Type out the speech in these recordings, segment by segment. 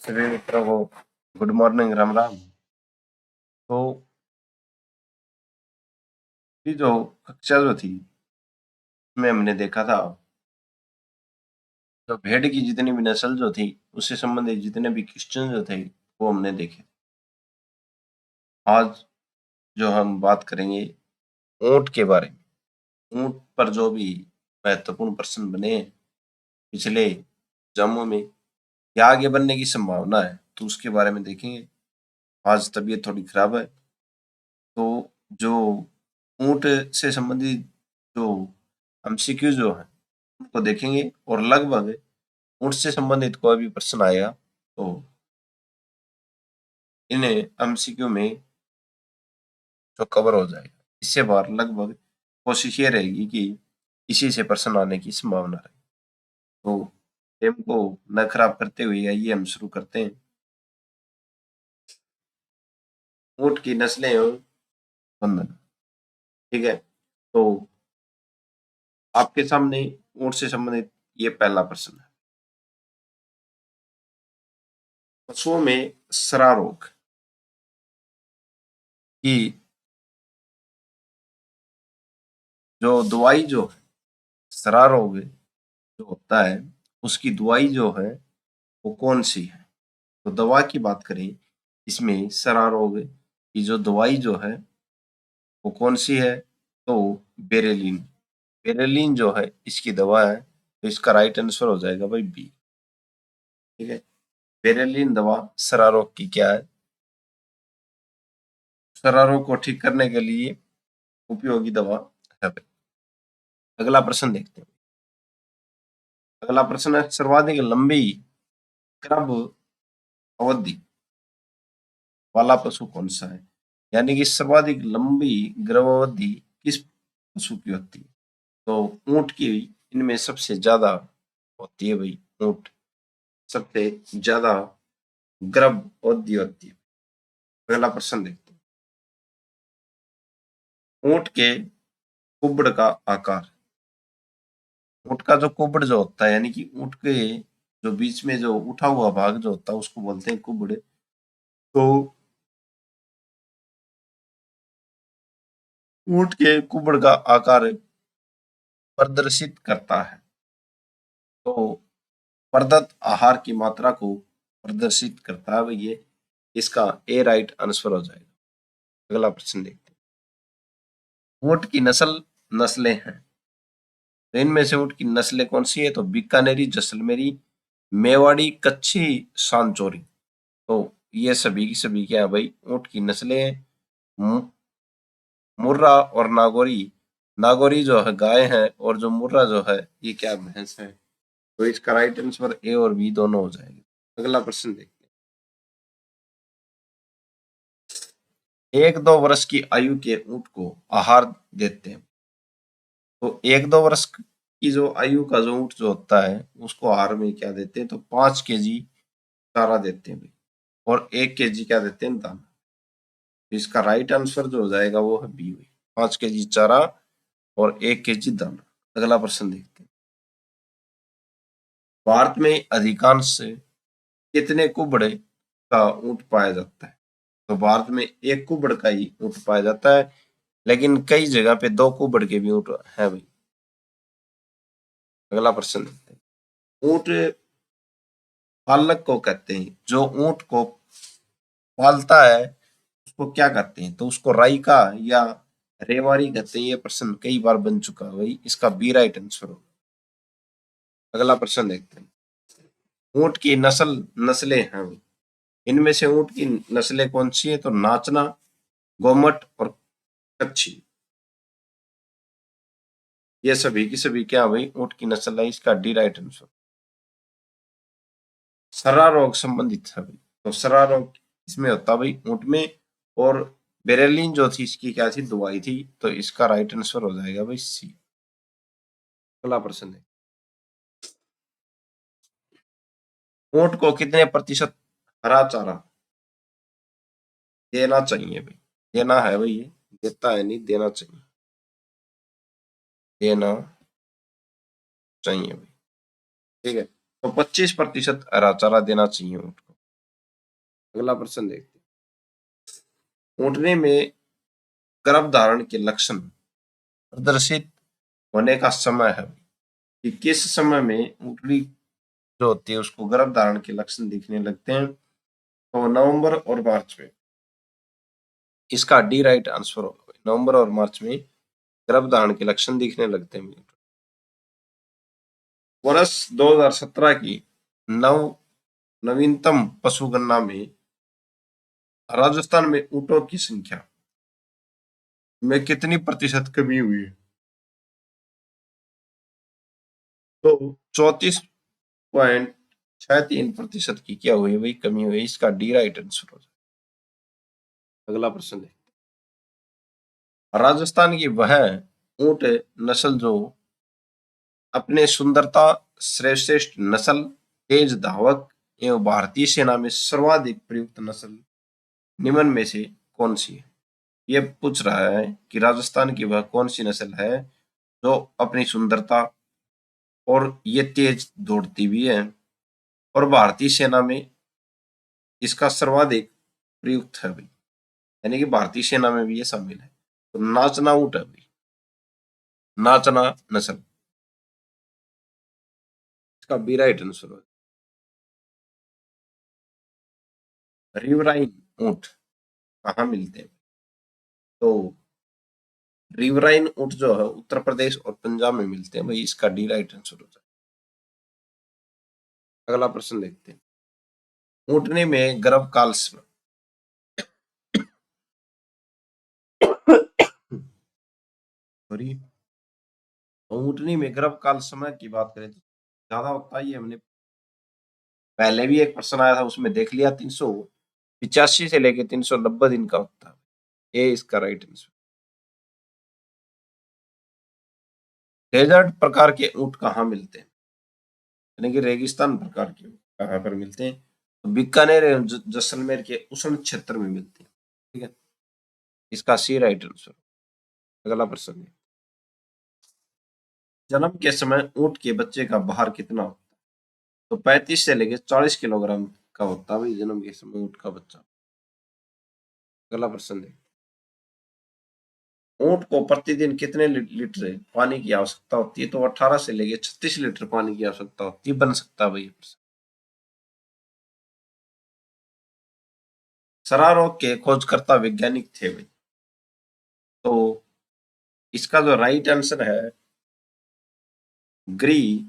सभी मित्रों को गुड मॉर्निंग, राम राम। तो ये जो कक्षा जो थी में हमने देखा था तो भेड़ की जितनी भी नस्ल जो थी उससे संबंधित जितने भी क्वेश्चन जो थे वो हमने देखे। आज जो हम बात करेंगे ऊंट के बारे में। ऊंट पर जो भी महत्वपूर्ण प्रश्न बने हैं पिछले एग्जामों में या आगे बनने की संभावना है तो उसके बारे में देखेंगे। आज तबीयत थोड़ी खराब है तो जो ऊंट से संबंधित जो एमसीक्यू जो है उनको देखेंगे और लगभग ऊंट से संबंधित कोई भी प्रश्न आएगा तो इन्हें एमसीक्यू में जो कवर हो जाएगा। इससे बार लगभग कोशिश ये रहेगी कि इसी से प्रश्न आने की संभावना रहे। तो गेम को न खराब करते हुए आइए हम शुरू करते हैं। ऊंट की नस्लें एवं बंधन। ठीक है, तो आपके सामने ऊंट से संबंधित ये पहला प्रश्न है। पशुओं में सरा रोग की जो दवाई जो है, सरा रोग जो होता है उसकी दवाई जो है वो कौन सी है? तो दवा की बात करें इसमें सरा रोग की जो दवाई जो है वो कौन सी है? तो बेरेलिन। बेरेलिन जो है इसकी दवा है, तो इसका राइट आंसर हो जाएगा भाई बी। ठीक है, बेरेलिन दवा सरा रोग की क्या है? सरा रोग को ठीक करने के लिए उपयोगी दवा है। अगला प्रश्न देखते हैं। अगला प्रश्न है, सर्वाधिक लंबी गर्भ अवधि वाला पशु कौन सा है? यानी कि सर्वाधिक लंबी गर्भ अवधि किस पशु की होती है? तो ऊंट की इनमें सबसे ज्यादा होती है भाई। ऊंट सबसे ज्यादा गर्भ अवधि होती है। अगला प्रश्न देखते हैं। ऊंट के कुबड़ का आकार। ऊंट का जो कुबड़ जो होता है यानी कि ऊंट के जो बीच में जो उठा हुआ भाग जो होता है उसको बोलते हैं कुबड़। तो ऊंट के कुबड़ का आकार प्रदर्शित करता है। तो प्रदत्त आहार की मात्रा को प्रदर्शित करता है भाई ये। इसका ए राइट आंसर हो जाएगा। अगला प्रश्न देखते हैं। ऊंट की नस्लें हैं, तो इनमें से ऊंट की नस्लें कौन सी है? तो बीकानेरी, जैसलमेरी, मेवाड़ी, कच्छी, सांचौरी। तो ये सभी की सभी क्या है भाई? ऊंट की नस्लें हैं। मुर्रा और नागौरी। नागौरी जो है गाय है और जो मुर्रा जो है ये क्या भैंस है। तो इसका राइट आंसर ए और बी दोनों हो जाएंगे। अगला प्रश्न देखते हैं। 1-2 वर्ष की आयु के ऊंट को आहार देते हैं। तो 1-2 वर्ष की जो आयु का जो ऊंट जो होता है उसको आहार में क्या देते हैं? तो 5 kg चारा देते हैं भाई और 1 kg क्या देते हैं? दाना। तो इसका राइट आंसर जो हो जाएगा वो है बी भाई, 5 kg चारा और 1 kg दाना। अगला प्रश्न देखते हैं। भारत में अधिकांश कितने कुबड़े का ऊंट पाया जाता है? तो भारत में एक कुबड़ का ही ऊंट पाया जाता है, लेकिन कई जगह पे 2 कुबड़ के भी ऊंट है भाई। अगला प्रश्न देखते हैं। ऊंट पालक को कहते हैं, जो ऊंट को पालता है उसको क्या कहते हैं? तो उसको राइका या रेवारी कहते हैं। ये प्रश्न कई बार बन चुका है भाई, इसका बी राइट आंसर होगा। अगला प्रश्न देखते हैं। ऊंट की नस्लें हैं भाई। इनमें से ऊंट की नस्लें कौन सी है? तो नाचना, गोमट और कच्छी। ये सभी की सभी क्या भाई? ऊंट की नस्ल है। इसका डी राइट आंसर। सरा रोग संबंधित है भाई। तो सरा रोग इसमें होता भाई ऊंट में, और बेरेलिन जो थी इसकी क्या थी? दवाई थी। तो इसका राइट आंसर हो जाएगा भाई सी। अगला प्रश्न है। ऊंट को कितने प्रतिशत हरा चारा देना चाहिए भाई? देना है भाई, ये देता है नहीं, देना चाहिए। देना चाहिए भाई। ठीक है, तो 25% हरा चारा देना चाहिए ऊंट को। अगला प्रश्न देखते हैं। ऊँटनी में गर्भधारण के लक्षण प्रदर्शित होने का समय है कि किस समय में ऊँटनी जो होती है उसको गर्भधारण के लक्षण दिखने लगते हैं, तो नवंबर और मार्च में। इसका डी राइट आंसर होगा। नवंबर और मार्च में गर्भधारण के लक्षण दिखने लगते हैं। वर्ष 2017 की नवीनतम पशु गणना में राजस्थान में ऊँटों की संख्या में कितनी प्रतिशत कमी हुई है? तो 34.63% की क्या हुई है भाई, कमी हुई है। इसका डी राइट आंसर हो जाए। अगला प्रश्न देखते हैं। राजस्थान की वह ऊँट नस्ल जो अपने सुंदरता श्रेष्ठ नस्ल, तेज धावक एवं भारतीय सेना में सर्वाधिक प्रयुक्त नस्ल निम्न में से कौन सी है? ये पूछ रहा है कि राजस्थान की वह कौन सी नस्ल है जो अपनी सुंदरता और ये तेज दौड़ती भी है और भारतीय सेना में इसका सर्वाधिक प्रयुक्त है भाई, यानी कि भारतीय सेना में भी ये शामिल है। तो नाचना ऊँट है भाई, नाचना नस्ल। इसका बी राइट आंसर है। रिवराइन ऊँट कहाँ मिलते हैं? तो रिवराइन ऊँट जो है उत्तर प्रदेश और पंजाब में मिलते हैं भाई। इसका डी राइट आंसर हो जाए। अगला प्रश्न देखते हैं। ऊँटनी में गर्भकाल सॉरी, ऊँटनी में गर्भकाल समय की बात करें तो ज्यादा होता ही है। हमने पहले भी एक प्रश्न आया था उसमें देख लिया, 385 से लेके 390 दिन का होता है। ये इसका राइट आंसर। डेजर्ट प्रकार के ऊँट कहाँ मिलते हैं? यानी कि रेगिस्तान प्रकार के ऊँट कहाँ पर मिलते हैं? तो बीकानेर एवं जैसलमेर के उष्ण क्षेत्र में मिलते हैं। ठीक है, इसका सी राइट आंसर। अगला प्रश्न है। जन्म के समय ऊँट के बच्चे का भार कितना होता है? तो 35 से लेके 40 किलोग्राम का होता है भाई जन्म के समय ऊँट का बच्चा। अगला प्रश्न है। ऊँट को प्रतिदिन कितने लीटर पानी की आवश्यकता होती है? तो 18 से लेके 36 लीटर पानी की आवश्यकता होती है। बन सकता है भाई प्रश्न। सरा रोग के खोजकर्ता वैज्ञानिक थे भाई। तो इसका जो राइट आंसर है ग्रिफिथ्स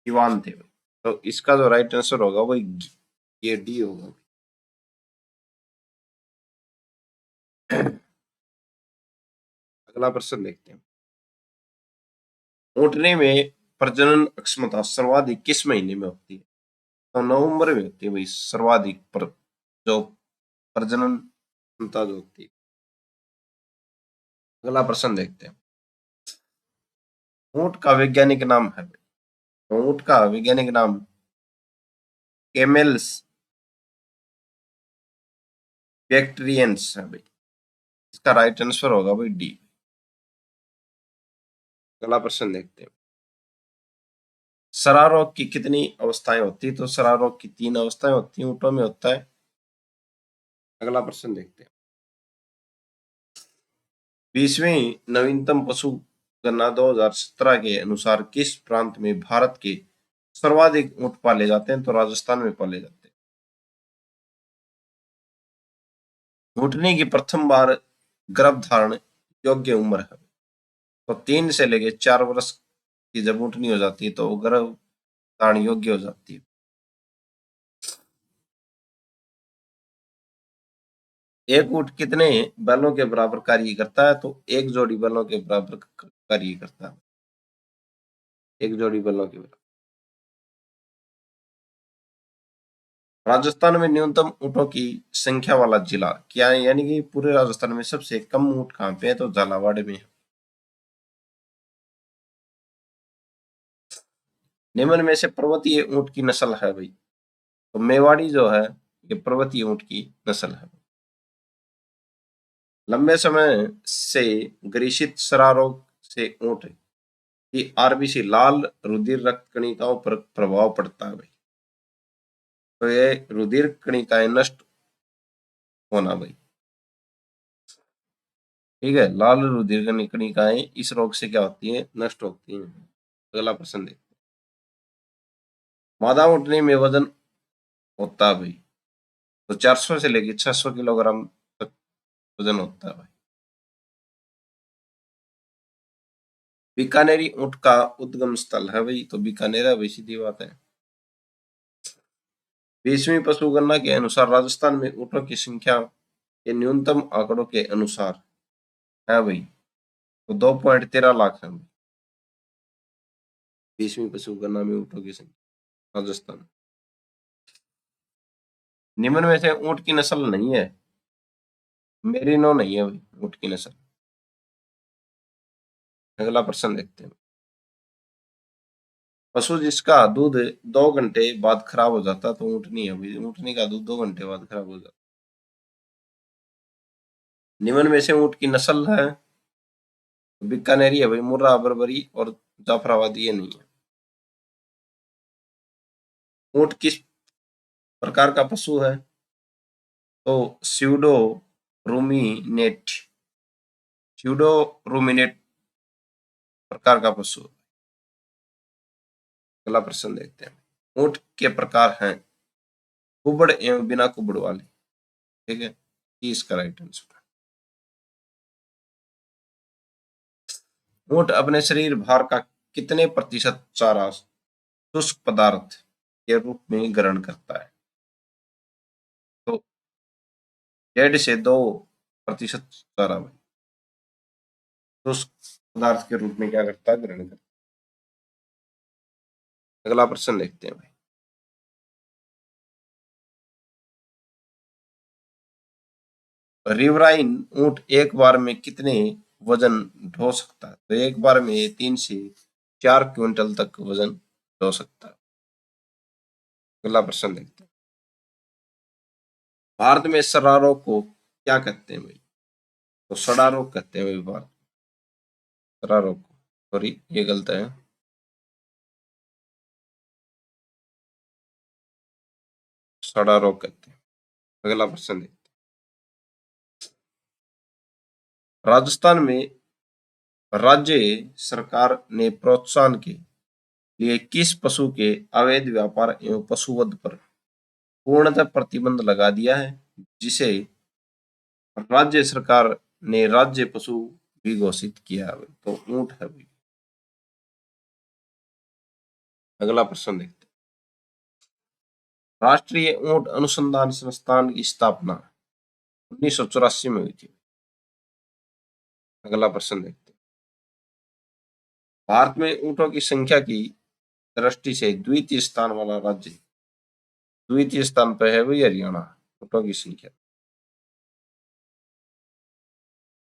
इवान थे भाई। तो इसका जो राइट आंसर होगा वो ये डी होगा। अगला प्रश्न देखते हैं। ऊँटनी में प्रजनन क्षमता सर्वाधिक किस महीने में होती है? तो नवंबर में होती है भाई सर्वाधिक जो प्रजनन क्षमता जो होती है। अगला प्रश्न देखते हैं। ऊँट का वैज्ञानिक नाम है, तो ऊँट का वैज्ञानिक नाम कैमेल्स बैक्टीरियंस है भाई। इसका राइट आंसर होगा भाई डी। अगला प्रश्न देखते हैं। सरारोग की कितनी अवस्थाएं होती है? तो सरारोग की 3 अवस्थाएं होती हैं, ऊँटों में होता है। अगला प्रश्न देखते हैं। 20वीं नवीनतम पशु गणना 2017 के अनुसार किस प्रांत में भारत के सर्वाधिक ऊँट पाले जाते हैं? तो राजस्थान में पाले जाते हैं। ऊँटनी की प्रथम बार गर्भधारण योग्य उम्र है, तो 3 से लेके 4 वर्ष की जब ऊँटनी हो जाती है तो वो गर्भधारण योग्य हो जाती है। एक ऊँट कितने बैलों के बराबर कार्य करता है? तो एक जोड़ी बैलों के बराबर कार्य करता है। एक जोड़ी बैलों के बराबर। राजस्थान में न्यूनतम ऊँटों की संख्या वाला जिला क्या है? यानी कि पूरे राजस्थान में सबसे कम ऊँट कहाँ पे है? तो झालावाड़ में है। निम्न में से पर्वतीय ऊँट की नस्ल है भाई। तो मेवाड़ी जो है ये पर्वतीय ऊँट की नस्ल है। लंबे समय से ग्रसित सरारोग से ऊँट की आरबीसी लाल रुधिर रक्त कणिकाओं पर प्रभाव पड़ता है भाई। तो ये रुधिर कणिकाएं नष्ट होना भाई। ठीक है, लाल रुधिर कणिकाएं इस रोग से क्या होती है, नष्ट होती हैं। अगला प्रश्न देखते हैं। मादा ऊँटनी में वजन होता है भाई, तो 400 से लेकर 600 किलोग्राम तक वजन होता है भाई। बीकानेरी ऊँट का उद्गम स्थल है भाई, तो बीकानेर है भाई, सीधी बात है। 20वीं पशु गणना के अनुसार राजस्थान में ऊँटों की संख्या के न्यूनतम आंकड़ों के अनुसार है भाई, तो 2.13 लाख है। 20वीं पशु गणना में ऊँटों की संख्या राजस्थान। निम्न में से ऊँट की नस्ल नहीं है, मेरिनो नहीं है भाई ऊँट की नस्ल। अगला प्रश्न देखते हैं। पशु जिसका दूध 2 घंटे बाद खराब हो जाता तो ऊँटनी है भाई, ऊँटनी का दूध 2 घंटे बाद खराब हो जाता। निम्न में से ऊँट की नस्ल है, बीकानेरी है भाई, मुर्रा, बर्बरी और जाफराबादी ये नहीं है। ऊँट किस प्रकार का पशु है, तो स्यूडो रूमिनेट, स्यूडो रूमिनेट प्रकार का पशु। अगला प्रश्न देखते हैं। ऊँट के प्रकार हैं कुबड़ एवं बिना कुबड़ वाले। ठीक है, इसका राइट आंसर। ऊँट अपने शरीर भार का कितने प्रतिशत चारा शुष्क पदार्थ के रूप में ग्रहण करता है, तो 1.5 से 2% चारा भाई शुष्क पदार्थ के रूप में क्या करता है, ग्रहण करता है। अगला प्रश्न देखते हैं भाई। रिवराइन ऊँट एक बार में कितने वजन ढो सकता है, तो एक बार में 3 से 4 क्विंटल तक वजन ढो सकता है। अगला प्रश्न देखते हैं। भारत में सड़ा रोग को क्या कहते हैं भाई, तो सड़ा रोग कहते हैं भाई भारत, सड़ा रोग को, सॉरी ये गलत है, सड़ा रोग कहते हैं। अगला प्रश्न देखते हैं। राजस्थान में राज्य सरकार ने प्रोत्साहन के लिए किस पशु के अवैध व्यापार एवं पशुवध पर पूर्णतः प्रतिबंध लगा दिया है, जिसे राज्य सरकार ने राज्य पशु भी घोषित किया है, तो ऊंट है भाई। अगला प्रश्न देखते हैं। राष्ट्रीय ऊंट अनुसंधान संस्थान की स्थापना 1984 में हुई थी। अगला प्रश्न देखते हैं। भारत में ऊंटों की संख्या की दृष्टि से द्वितीय स्थान वाला राज्य, द्वितीय स्थान पर है भाई हरियाणा, ऊंटों की संख्या।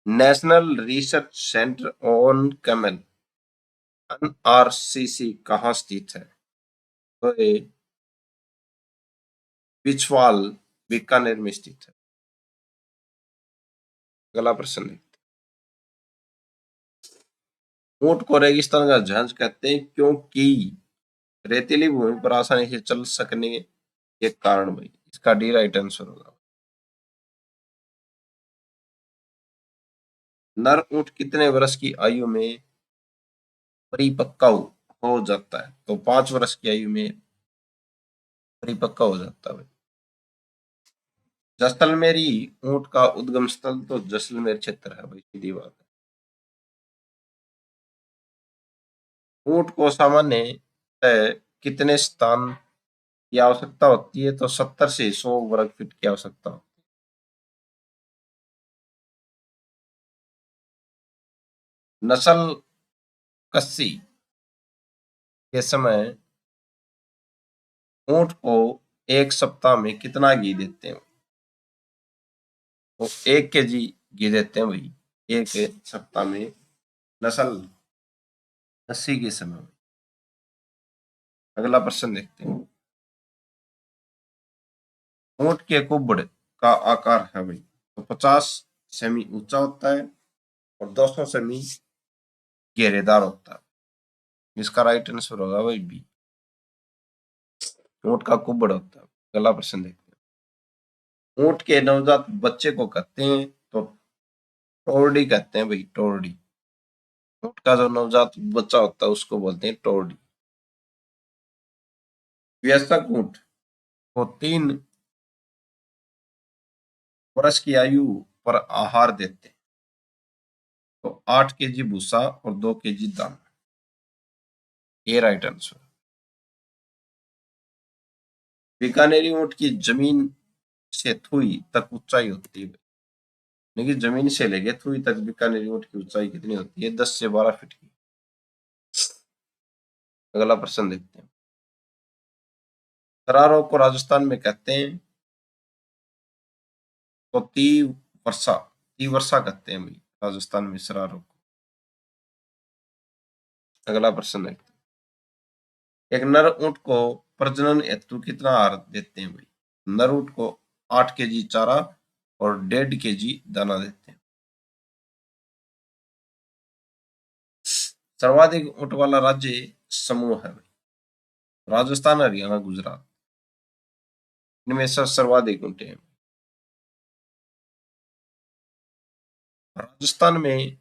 National research centre on camel NRCC कहाँ स्थित है, तो ये पिछवाल बीकानेर में स्थित है। अगला प्रश्न है। ऊंट को रेगिस्तान का जहाज कहते हैं क्योंकि रेतीली भूमि पर आसानी से चल सकने के कारण भाई, इसका डी राइट आंसर होगा। नर ऊंट कितने वर्ष की आयु में परिपक्व हो जाता है, तो 5 वर्ष की आयु में परिपक्व हो जाता है भाई। जैसलमेरी ऊंट का उद्गम स्थल तो जैसलमेर क्षेत्र है भाई, सीधी बात है। ऊंट को सामान्य कितने स्थान की आवश्यकता होती है, तो 70 से 100 वर्ग फीट की आवश्यकता होती है। नस्ल कस्सी के समय ऊंट को 1 सप्ताह में कितना घी देते हैं, तो 1 kg घी देते हैं भाई 1 सप्ताह में, नस्ल कस्सी के समय। अगला प्रश्न देखते हैं। ऊंट के कुबड़ का आकार है भाई, तो 50 सेमी ऊंचा होता है और 200 सेमी घेरेदार होता है। इसका राइट आंसर होगा भाई बी, ऊंट का कुबड़ होता है। अगला प्रश्न देखते हैं। ऊंट के नवजात बच्चे को कहते हैं तो टोरडी कहते हैं भाई, टोरडी। ऊंट का जो नवजात बच्चा होता है उसको बोलते हैं टोरडी। वयस्क ऊंट को 3 वर्ष की आयु पर आहार देते हैं तो 8 kg भूसा और 2 kg दाना। ये राइट आंसर। बीकानेरी ऊंट की जमीन से थुई तक ऊंचाई होती है, लेकिन जमीन से लेके थुई तक बीकानेरी ऊंट की ऊंचाई कितनी होती है? 10 से 12 फीट की। अगला प्रश्न देखते हैं। सरारों को राजस्थान में कहते हैं तो वर्षा वर्षा कहते हैं भाई राजस्थान में सरारों को। अगला प्रश्न देखते हैं। एक नर ऊंट को प्रजनन हेतु कितना आहार देते हैं भाई? नर ऊंट को 8 kg चारा और 1.5 kg दाना देते हैं। सर्वाधिक ऊंट वाला राज्य समूह है भाई राजस्थान, हरियाणा, गुजरात। इनमें से सर्वाधिक ऊंटे हैं। राजस्थान में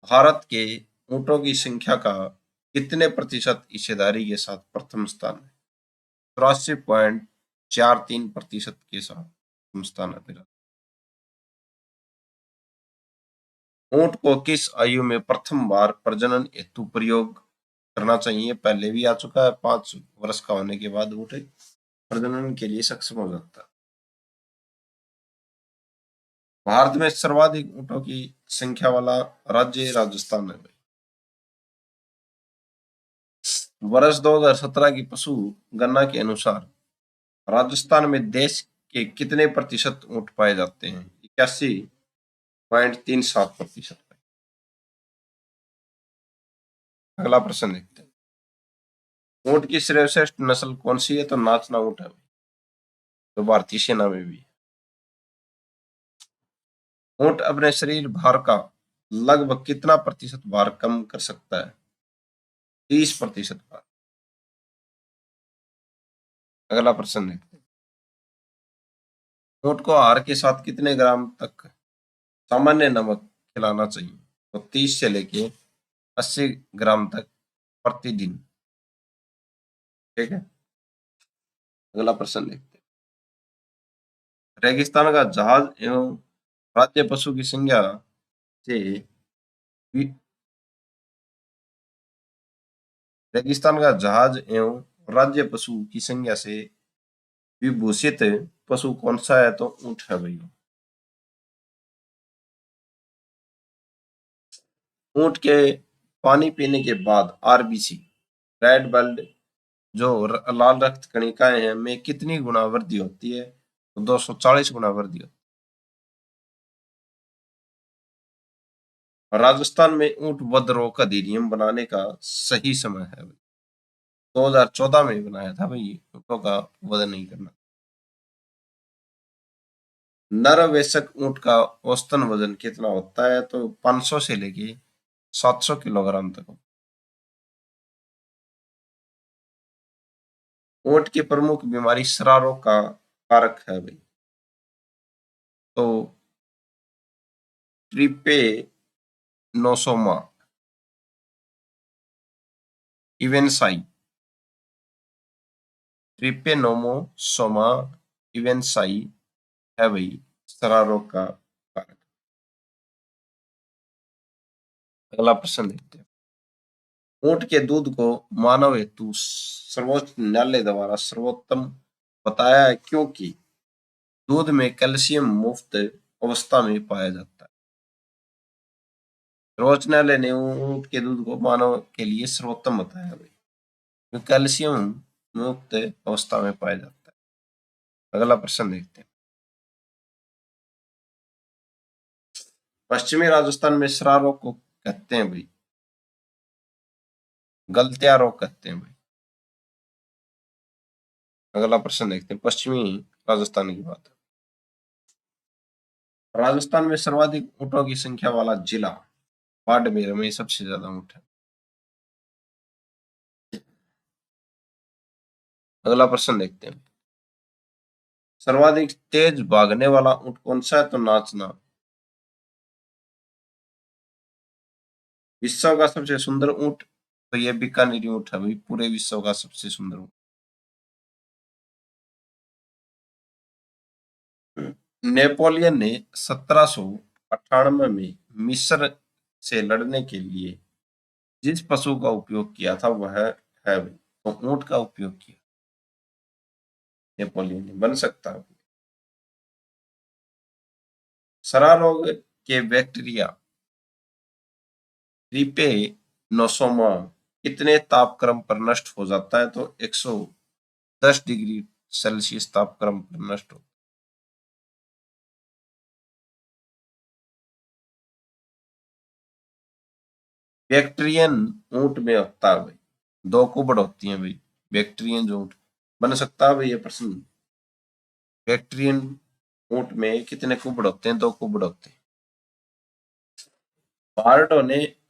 भारत के ऊंटों की संख्या का कितने प्रतिशत हिस्सेदारी के साथ प्रथम स्थान है? 83.43% के साथ प्रथम स्थान है मेरा। ऊंट को किस आयु में प्रथम बार प्रजनन हेतु प्रयोग करना चाहिए? पहले भी आ चुका है, 5 वर्ष का होने के बाद ऊंट प्रजनन के लिए सक्षम हो जाता है। भारत में सर्वाधिक ऊंटों की संख्या वाला राज्य राजस्थान है भाई। वर्ष 2017 की पशु गणना के अनुसार राजस्थान में देश के कितने प्रतिशत ऊंट पाए जाते हैं? 81.37%। अगला प्रश्न देखते हैं। ऊंट की श्रेष्ठ नस्ल कौन सी है? तो नाचना ऊंट है तो भारतीय सेना में भी। ऊंट अपने शरीर भार का लगभग कितना प्रतिशत भार कम कर सकता है? 30% भार। अगला प्रश्न देखते हैं। ऊंट को आहार के साथ कितने ग्राम तक सामान्य नमक खिलाना चाहिए? तो 30 से लेके 80 ग्राम तक प्रतिदिन। ठीक है। अगला प्रश्न देखते हैं। रेगिस्तान का जहाज एवं राज्य पशु की संज्ञा से वि- रेगिस्तान का जहाज एवं राज्य पशु की संज्ञा से विभूषित पशु कौन सा है? तो ऊंट है भाई। ऊंट के पानी पीने के बाद आरबीसी, रेड ब्लड जो लाल रक्त कणिकाएं हैं में कितनी गुना वृद्धि होती है? तो 240 गुना वृद्धि होती है। राजस्थान में ऊंट वध रोग अधिनियम बनाने का सही समय है भाई 2014 में बनाया था भाई, ऊंटों का वध नहीं करना। नर वयस्क ऊंट का औसतन वजन कितना होता है? तो 500 से लेके 700 किलोग्राम तक। ऊंट की प्रमुख बीमारी सरारों का कारक है भाई तो ट्रिपेनोसोमा इवेंसाई, ट्रिपेनोमोसोमा इवेंसाई है भाई सरारों का कारक। अगला प्रश्न देखते हैं। ऊंट के दूध को मानव हेतु सर्वोच्च न्यायालय द्वारा सर्वोत्तम बताया है क्योंकि दूध में कैल्शियम मुफ्त अवस्था में पाया जाता है। सर्वोच्च न्यायालय ने ऊंट के दूध को मानव के लिए सर्वोत्तम बताया भाई क्योंकि कैल्शियम मुक्त अवस्था में पाया जाता है। अगला प्रश्न देखते हैं। पश्चिमी राजस्थान में सरारों को कहते हैं भाई गलत्या रोग कहते हैं भाई। अगला प्रश्न देखते हैं। पश्चिमी राजस्थान की बात है। राजस्थान में सर्वाधिक ऊंटों की संख्या वाला जिला बाड़मेर में सबसे ज्यादा ऊंट है। अगला प्रश्न देखते हैं। सर्वाधिक तेज भागने वाला ऊंट कौन सा है? तो नाचना। विश्व का सबसे सुंदर ऊंट, तो ये बीकानेरी ऊंट है भाई, पूरे विश्व का सबसे सुंदर ऊंट। नेपोलियन ने 1798 में मिस्र से लड़ने के लिए जिस पशु का उपयोग किया था वह है भाई, तो ऊंट का उपयोग किया नेपोलियन ने। बन सकता है। सरा रोग के बैक्टीरिया ट्रिपेनोसोमा कितने तापक्रम पर नष्ट हो जाता है? तो 110 डिग्री सेल्सियस तापक्रम पर नष्ट हो। बैक्टीरियन ऊंट में होता है भाई, दो कुबड़ होती हैं भाई, बैक्टीरियन जो ऊंट। बन सकता है भाई ये प्रश्न। बैक्टीरियन ऊंट में कितने कुबड़ होते हैं? दो कुबड़ होते हैं।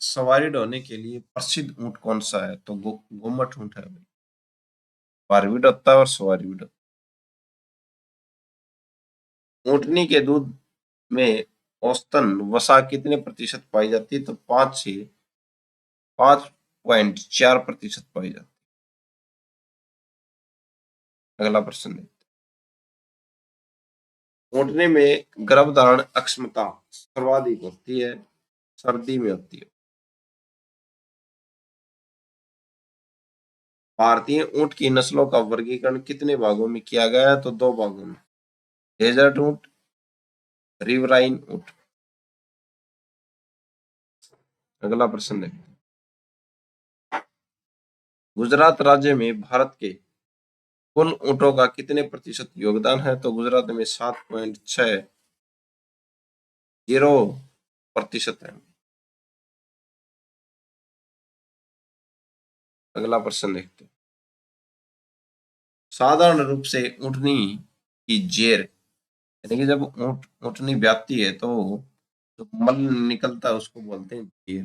सवारी ढोने के लिए प्रसिद्ध ऊंट कौन सा है? तो गोमट ऊंट है भाई, पार भी ढोता है और सवारी भी ढोता है। ऊंटनी के दूध में औसतन वसा कितने प्रतिशत पाई जाती है? तो 5.4% पाई जाती है। अगला प्रश्न है, ऊँटने में गर्भधारण अक्षमता सर्वाधिक होती है, सर्दी में होती है। भारतीय ऊंट की नस्लों का वर्गीकरण कितने भागों में किया गया है? तो दो भागों में, डेजर्ट ऊंट, रिवराइन ऊंट। अगला प्रश्न है, गुजरात राज्य में भारत के कुल ऊंटों का कितने प्रतिशत योगदान है? तो गुजरात में 7.60% है। अगला प्रश्न देखते हैं, साधारण रूप से ऊँटनी की जेर, यानी कि जब ऊँटनी ब्याती है तो जो मल निकलता है उसको बोलते हैं जेर।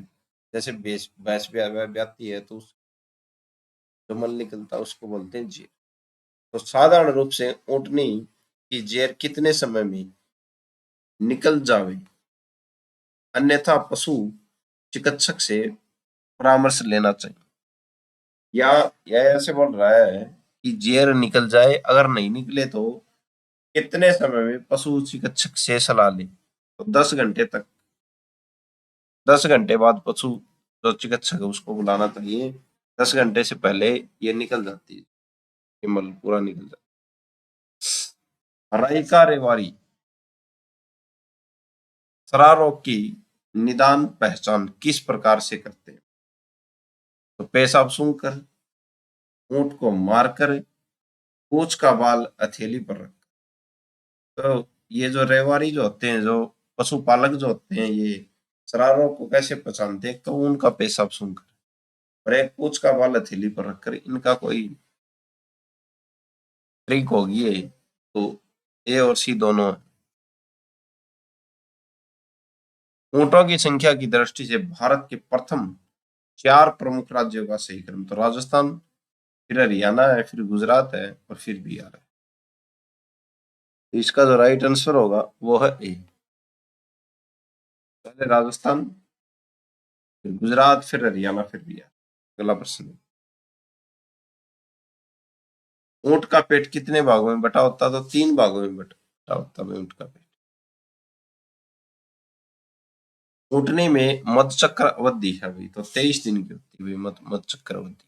जैसे भैंस भैंस ब्याती है तो जो मल निकलता है उसको बोलते हैं जेर। तो साधारण रूप से ऊँटनी की जेर कितने समय में निकल जावे, अन्यथा पशु चिकित्सक से परामर्श लेना चाहिए। या यह ऐसे बोल रहा है कि जेर निकल जाए, अगर नहीं निकले तो कितने समय में पशु चिकित्सक से सलाह ले? तो 10 घंटे तक। 10 घंटे बाद पशु जो चिकित्सक है उसको बुलाना चाहिए। 10 घंटे से पहले ये निकल जाती है, ये मल पूरा निकल जाता है। राइका रेवारी सरा रोग की निदान पहचान किस प्रकार से करते हैं? तो पेशाब सूंघकर, ऊंट को मारकर, पूंछ का बाल हथेली पर रख। तो ये जो रेवारी जो होते हैं, जो पशुपालक जो होते हैं, ये सरारों को कैसे पहचानते हैं? तो उनका पेशाब सूंघकर और एक पूंछ का बाल हथेली पर रखकर। इनका कोई ट्रिक होगी ये। तो ए और सी दोनों है। ऊंटों की संख्या की दृष्टि से भारत के प्रथम 4 प्रमुख राज्यों का सही क्रम, तो राजस्थान, फिर हरियाणा है, फिर गुजरात है और फिर बिहार है। तो इसका जो राइट आंसर होगा वो है ए। पहले राजस्थान, फिर गुजरात, फिर हरियाणा, फिर बिहार। अगला प्रश्न, ऊंट का पेट कितने भागों में बटा होता? तो 3 भागों में बटा होता है ऊंट का पेट। ऊंटनी में मधुचक्र अवधि है भाई, तो 23 दिन की होती है भाई मधुचक्र अवधि।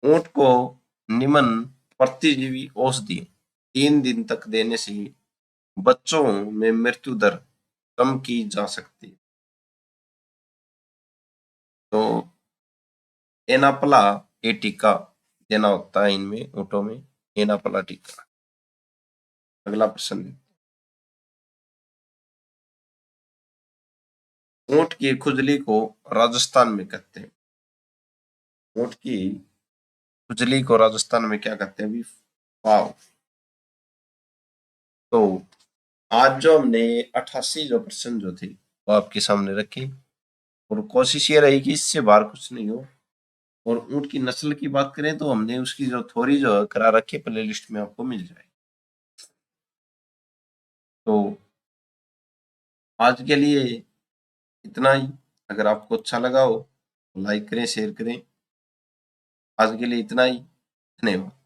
ऊंट को निमन प्रतिजीवी औषधि 3 दिन तक देने से बच्चों में मृत्यु दर कम की जा सकती है। तो एनापला ए टीका देना होता है इनमें, ऊँटों में एनापला टीका। अगला प्रश्न है, ऊंट की खुजली को राजस्थान में कहते हैं, ऊंट की खुजली को राजस्थान में क्या कहते हैं अभी? वाव। तो आज जो हमने 88 जो प्रश्न जो थे वो आपके सामने रखे, और कोशिश ये रही कि इससे बाहर कुछ नहीं हो। और ऊंट की नस्ल की बात करें तो हमने उसकी जो थ्योरी जो है करा रखी है, प्ले लिस्ट में आपको मिल जाएगी। तो आज के लिए इतना ही। अगर आपको अच्छा लगा हो तो लाइक करें, शेयर करें। आज के लिए इतना ही। धन्यवाद।